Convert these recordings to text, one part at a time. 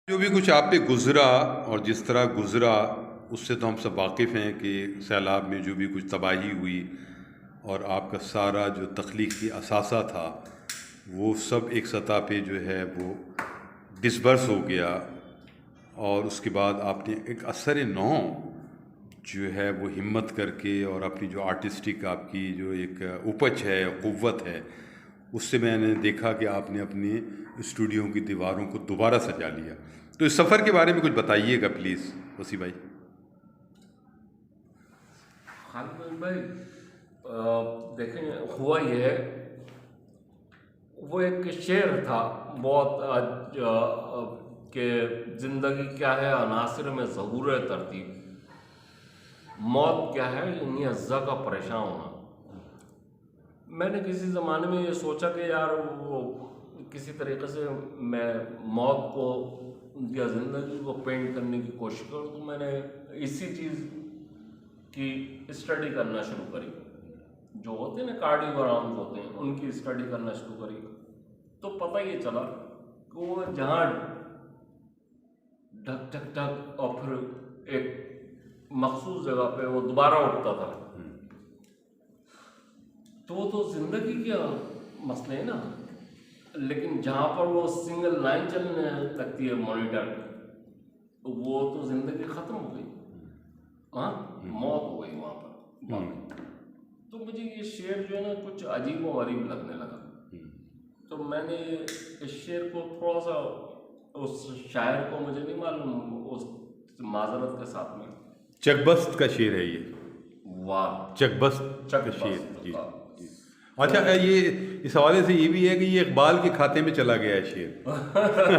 जो भी कुछ आप पे गुज़रा और जिस तरह गुज़रा उससे तो हम सब वाकिफ़ हैं कि सैलाब में जो भी कुछ तबाही हुई और आपका सारा जो तख्लीक़ी असासा था वो सब एक सतह पे जो है वो डिसबर्स हो गया। और उसके बाद आपने एक असर नौ जो है वो हिम्मत करके और अपनी जो आर्टिस्टिक आपकी जो एक उपज है, क़ुव्वत है, उससे मैंने देखा कि आपने अपने स्टूडियो की दीवारों को दोबारा सजा लिया। तो इस सफ़र के बारे में कुछ बताइएगा प्लीज़ वसी भाई। खालिद भाई, देखें हुआ ये है, वो एक शेर था बहुत कि ज़िंदगी क्या है अनासिर में ज़हूर तरतीब, मौत क्या है इन्हीं अज्जा का परेशान होना। मैंने किसी ज़माने में ये सोचा कि यार वो किसी तरीके से मैं मौत को या ज़िंदगी को पेंट करने की कोशिश करूँ, तो मैंने इसी चीज़ की स्टडी करना शुरू करी। जो होते हैं ना कार्डियोग्राम्स होते हैं, उनकी स्टडी करना शुरू करी, तो पता ये चला कि वो जहाँ ढक ढक ढक और फिर एक मखसूस जगह पे वो दोबारा उठता था, तो वो तो जिंदगी के मसले है ना। लेकिन जहाँ पर वो सिंगल लाइन चलने लगती है मॉनिटर, वो तो जिंदगी खत्म हो गई, हाँ, मौत हो गई वहाँ पर। तो मुझे ये शेर जो है ना कुछ अजीब व गरीब लगने लगा। तो मैंने इस शेर को थोड़ा सा, उस शायर को मुझे नहीं मालूम, उस माजरत के साथ में, चकबस्त का शेर है ये। वाह, चकबस्त का शेर चकबस्त जी का। जी। तो अच्छा, ये इस हवाले से ये भी है कि ये इकबाल के खाते में चला गया है शेर। इकबाल के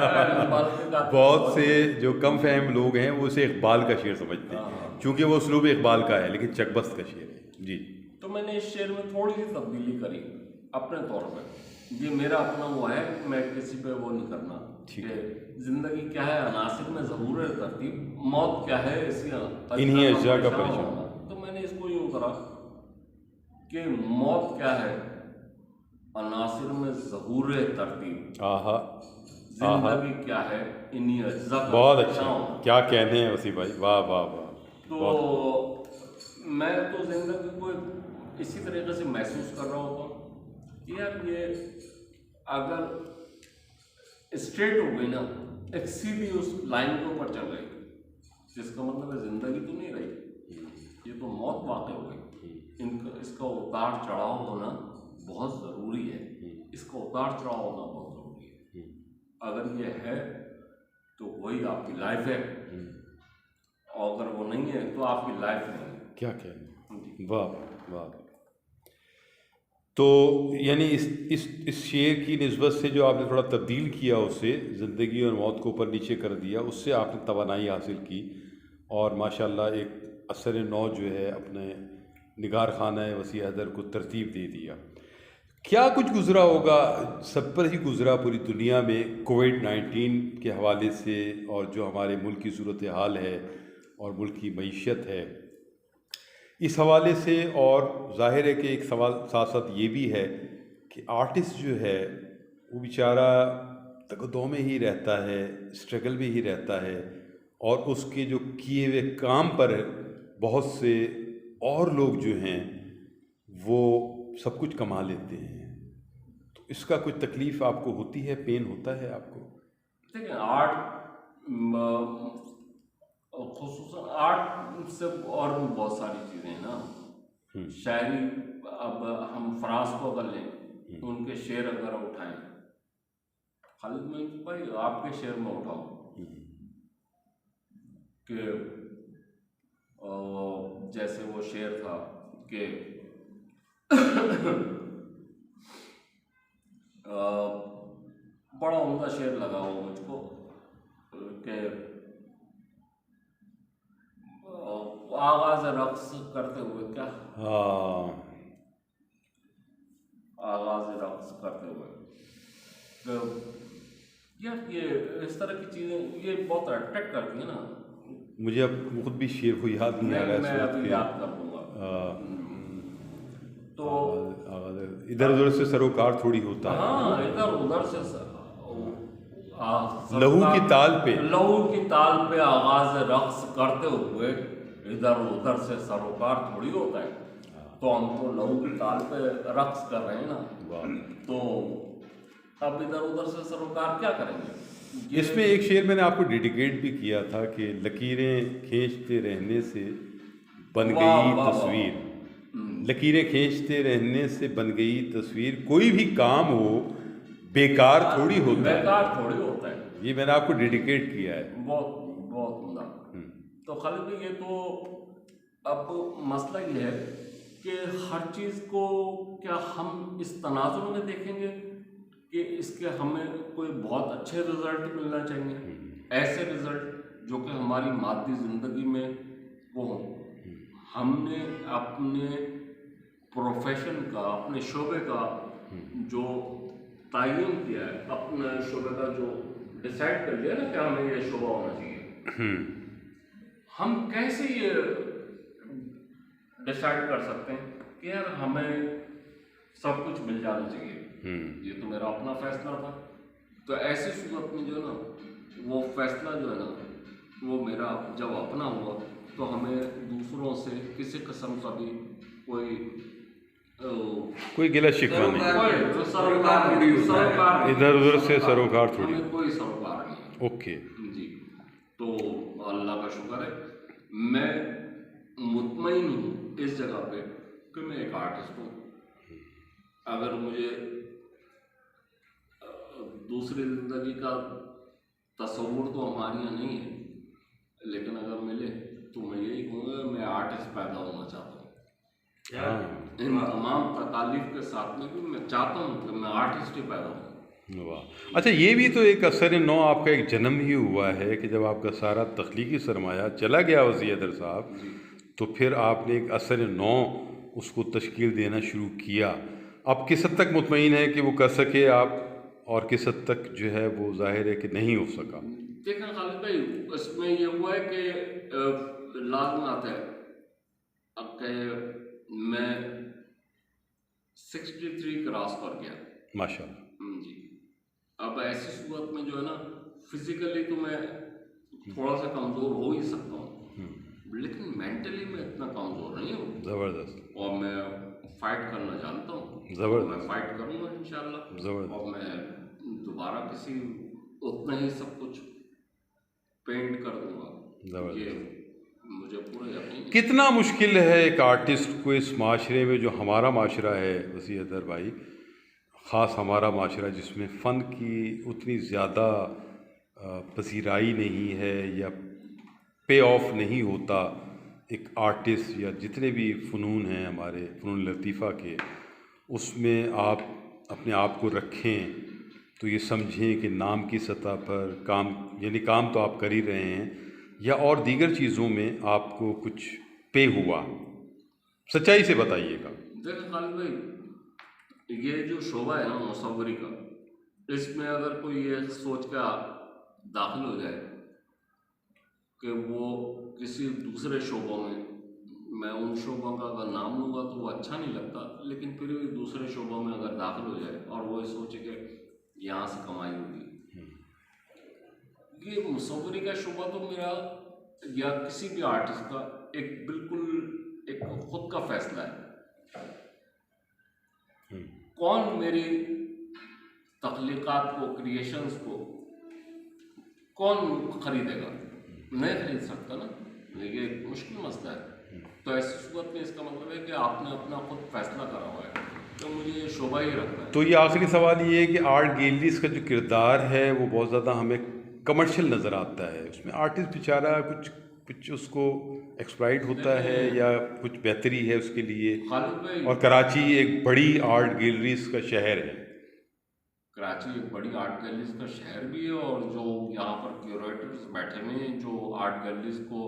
खाते में बहुत बहुत से है। जो कम फहम लोग हैं वो उसे इकबाल का शेर समझते हाँ हैं, हाँ। क्योंकि वो उसलूब इकबाल का है, लेकिन चकबस्त का शेर है जी। तो मैंने इस शेर में थोड़ी सी तब्दीली करी अपने तौर पे। ये मेरा अपना वो है, मैं किसी पे वो नहीं करना ठीक कि है। जिंदगी क्या है अनासिर में ज़हूर तरतीब, मौत क्या है इसी इन्हीं अज्जा का परेशान परेशान। होना। तो मैंने इसको यूं करा कि मौत क्या है अनासिर में ज़हूर तरतीब, आहा आहा, जिंदगी क्या है इन्हीं अज्जा का बहुत परेशान अच्छा, होना। क्या कहने हैं वसी भाई, वाह वाह वाह, तो बहुत खूब। मैं तो जिंदगी को इसी तरीके से महसूस कर रहा होता हूँ कि यार ये अगर स्ट्रेट हो गई ना, एक सीधी उस लाइन के ऊपर चल गई, जिसका मतलब है जिंदगी तो नहीं रही, ये तो मौत वाक़ हो गई। इनका इसका उतार चढ़ाव होना बहुत ज़रूरी है, इसका उतार चढ़ाव होना बहुत ज़रूरी है। अगर ये है तो वही आपकी लाइफ है, और अगर वो नहीं है तो आपकी लाइफ नहीं है। क्या कहने, जी। वाह वाह। तो यानी इस शेर की निस्बत से जो आपने थोड़ा तब्दील किया, उसे ज़िंदगी और मौत को ऊपर नीचे कर दिया, उससे आपने तवानाई हासिल की और माशाल्लाह एक असर नौ जो है अपने निगार खाना वसी अदर को तरतीब दे दिया। क्या कुछ गुज़रा होगा, सब पर ही गुज़रा पूरी दुनिया में, कोविड-19 के हवाले से, और जो हमारे मुल्क की सूरत हाल है और मुल्क की मईशत है इस हवाले से। और ज़ाहिर है कि एक सवाल साथ साथ ये भी है कि आर्टिस्ट जो है वो बेचारा तकदो में ही रहता है, स्ट्रगल में ही रहता है, और उसके जो किए हुए काम पर बहुत से और लोग जो हैं वो सब कुछ कमा लेते हैं। तो इसका कोई तकलीफ़ आपको होती है, पेन होता है आपको? देखिए, आर्ट खुसूसन आर्ट से और भी बहुत सारी चीज़ें हैं ना। शायरी, अब हम फराज को अगर लें तो उनके शेर अगर उठाएं, खालिद मोहम्मद भाई आपके शेर में उठाओ कि जैसे वो शेर था कि बड़ा उम्दा शेर लगा वो मुझको कि आगाज रक्स करते हुए, क्या हाँ, आगाज रक्स करते हुए, तो यार ये इस तरह की चीज़ें ये बहुत अट्रैक्ट करती है ना। मुझे अब खुद भी शेर को याद नहीं आ रहा है मैं इस वक्त अभी के। याद कर दूंगा। तो इधर उधर से सरोकार थोड़ी होता है। हाँ, इधर उधर से लहू की ताल पे लहू की ताल पे आगाज रक्स करते हुए इधर उधर से सरोकार थोड़ी होता है। तो हम तो लहू की ताल पे रक्स कर रहे हैं ना, वाह। तो अब इधर उधर से सरोकार क्या करेंगे। इसमें एक शेर मैंने आपको डेडिकेट भी किया था कि लकीरें खींचते रहने से बन वाह गई वाह वाह। तस्वीर, लकीरें खींचते रहने से बन गई तस्वीर, कोई भी काम हो बेकार थोड़ी होता है। बेकार थोड़ी होता है। ये मैंने आपको डेडिकेट किया है। बहुत बहुत उम्दा। तो खालिद भाई, ये तो अब मसला ये है कि हर चीज़ को क्या हम इस तनाजुर में देखेंगे कि इसके हमें कोई बहुत अच्छे रिजल्ट मिलना चाहिए, ऐसे रिजल्ट जो कि हमारी मादी ज़िंदगी में वो हों। हमने अपने प्रोफेशन का, अपने शोबे का जो तयन किया है, अपने शोबे का जो डिसाइड कर लिया ना कि हमें ये शोबा होना चाहिए, हम कैसे ये डिसाइड कर सकते हैं कि यार हमें सब कुछ मिल जाना चाहिए, ये तो मेरा अपना फैसला था। तो ऐसी सूरत में जो है ना, वो फैसला जो है ना, वो मेरा जब अपना हुआ, तो हमें दूसरों से किसी किस्म का भी कोई गिला शिकवा नहीं, सरोकार इधर उधर से सरोकार थोड़ी। हमें कोई सरोकार नहीं है। ओके जी, तो अल्लाह का शुक्र है, मैं मुतमईन हूँ इस जगह पे कि मैं एक आर्टिस्ट हूँ। अगर मुझे दूसरी ज़िंदगी का तस्वुर तो हमारे यहाँ नहीं है, लेकिन अगर मिले तो मैं यही कहूँगा, मैं आर्टिस्ट पैदा होना चाहता हूँ। इन तमाम तकालीफ के साथ में भी मैं चाहता हूँ कि मैं आर्टिस्ट ही पैदा हूँ। वाह। अच्छा, ये भी तो एक असर नौ आपका एक जन्म ही हुआ है कि जब आपका सारा तख्लीकी सरमाया चला गया वज़ी अदर साहब, तो फिर आपने एक असर नौ उसको तश्कील देना शुरू किया। आप किस हद तक मुतमईन है कि वो कर सके आप, और किस हद तक जो है वो जाहिर है कि नहीं हो सका? देखिए खालिद भाई, इसमें ये हुआ है कि लाजमत है अब के मैं 63 क्रॉस कर गया माशाल्लाह। जी। अब ऐसी सूरत में जो है ना, फिजिकली तो मैं थोड़ा सा कमज़ोर हो ही सकता हूँ, लेकिन मेंटली मैं इतना कमज़ोर नहीं हूँ। ज़बरदस्त। और मैं फाइट करना जानता हूँ, ज़बरदस्त। मैं फाइट करूँगा इंशाल्लाह। ज़बरदस्त। और मैं दोबारा किसी उतना ही सब कुछ पेंट कर दूंगा, ये मुझे पूरा यकीन है। कितना मुश्किल है एक आर्टिस्ट को इस माशरे में, जो हमारा माशरा है वसी अदर भाई, ख़ास हमारा माशरा जिसमें फ़न की उतनी ज़्यादा पसीराई नहीं है या पे ऑफ नहीं होता। एक आर्टिस्ट या जितने भी फ़नून हैं हमारे फ़नून लतीफ़ा के, उसमें आप अपने आप को रखें तो ये समझें कि नाम की सतह पर काम, यानी काम तो आप कर ही रहे हैं, या और दीगर चीज़ों में आपको कुछ पे हुआ, सच्चाई से बताइएगा। देखिए खालिद भाई, ये जो शोबा है ना मुसव्वरी का, इसमें अगर कोई ये सोच का दाखिल हो जाए कि वो किसी दूसरे शोबों में, मैं उन शोबों का अगर नाम लूँगा तो वो अच्छा नहीं लगता, लेकिन फिर भी दूसरे शोबों में अगर दाखिल हो जाए और वो सोचे कि यहाँ से कमाई होगी, ये मुसव्वरी का शोबा तो मेरा या किसी भी आर्टिस्ट का एक बिल्कुल एक खुद का फैसला है। कौन मेरी तख्लीकात को, क्रिएशंस को कौन खरीदेगा? नहीं खरीद सकता ना, ये एक मुश्किल मसला है। तो ऐसी सूरत में इसका मतलब है कि आपने अपना खुद फैसला करा हुआ है, तो मुझे ये शोभा ही रखना है। तो ये आखिरी सवाल ये है कि आर्ट गैलरीज का जो किरदार है वो बहुत ज़्यादा हमें कमर्शियल नज़र आता है। उसमें आर्टिस्ट बेचारा कुछ उसको एक्सप्लॉइट होता है या कुछ बेहतरी है उसके लिए। खालिद भाई, और कराची एक बड़ी आर्ट गैलरीज का शहर है। कराची एक बड़ी आर्ट गैलरीज का शहर भी है, और जो यहाँ पर क्यूरेटर्स बैठे हुए हैं जो आर्ट गैलरीज को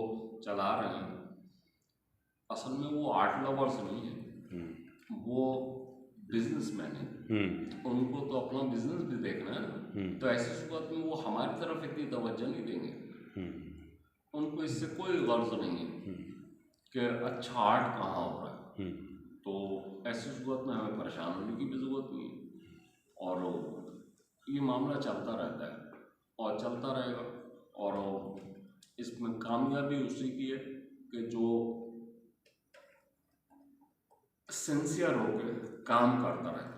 चला रहे हैं, असल में वो आर्ट लवर्स नहीं है, वो बिजनेसमैन है। उनको तो अपना बिजनेस भी देखना है ना। तो ऐसी सूरत में वो हमारी तरफ इतनी तवज्जो नहीं देंगे, उनको इससे कोई गर्ज नहीं है कि अच्छा आर्ट कहाँ हो रहा है। तो ऐसी सूरत में हमें परेशान होने की भी ज़रूरत नहीं है, और ये मामला चलता रहता है। और चलता रहेगा। और इसमें कामयाबी उसी की है कि जो सिंसियर होकर काम करता रहेगा।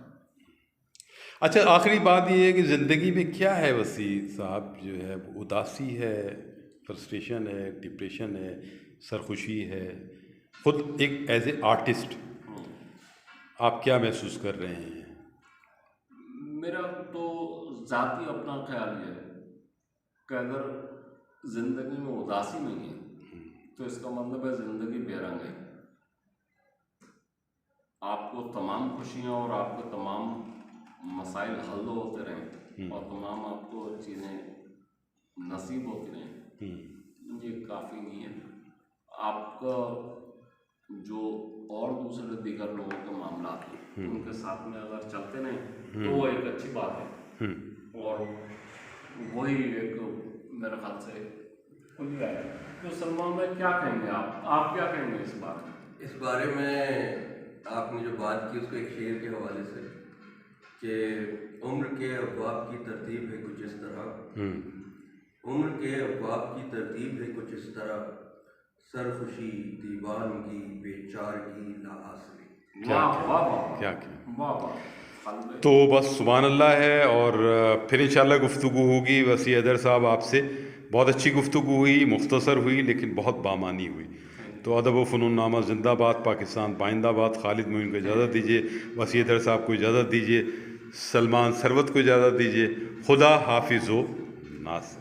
अच्छा, आखिरी बात ये है कि ज़िंदगी में क्या है वसी साहब, जो है उदासी है, फ्रस्ट्रेशन है, डिप्रेशन है, सरखुशी है, खुद एक एज ए आर्टिस्ट आप क्या महसूस कर रहे हैं? मेरा तो ज़ाती अपना ख्याल ये है कि अगर ज़िंदगी में उदासी नहीं है तो इसका मतलब है ज़िंदगी बेरंग है। आपको तमाम खुशियाँ और आपके तमाम मसाइल हल होते रहें और तमाम आपको चीज़ें नसीब होती रहें, ये काफ़ी नहीं है। आपका जो और दूसरे दीगर लोगों के मामला हैं उनके साथ में अगर चलते नहीं तो वो एक अच्छी बात है। और वही एक मेरे ख्याल से खुल गया है। तो सलमान भाई क्या कहेंगे आप क्या कहेंगे इस बारे में? इस बारे में आपने जो बात की उसको एक शेर के हवाले से कि उम्र के अब्वाब की तरतीब है कुछ इस तरह, उम्र के अब्वाब की तरतीब है कुछ इस तरह, सरखुशी दीवान की बेचार की लाहासली। क्या वाह वाह वाह क्या वाह वाह। तो बस सुभान अल्लाह है। और फिर इंशाल्लाह गुफ्तगू होगी वसी अदर साहब आपसे। बहुत अच्छी गुफ्तगू हुई, मुख्तसर हुई लेकिन बहुत बामानी हुई। तो अदब व फ़नून नामा जिंदाबाद, पाकिस्तान पाइंदाबाद। खालिद मोइन को इजाज़त दीजिए, वसी अदर साहब को इजाज़त दीजिए, सलमान सरवत को इजाज़त दीजिए। खुदा हाफिज़ व नासिर।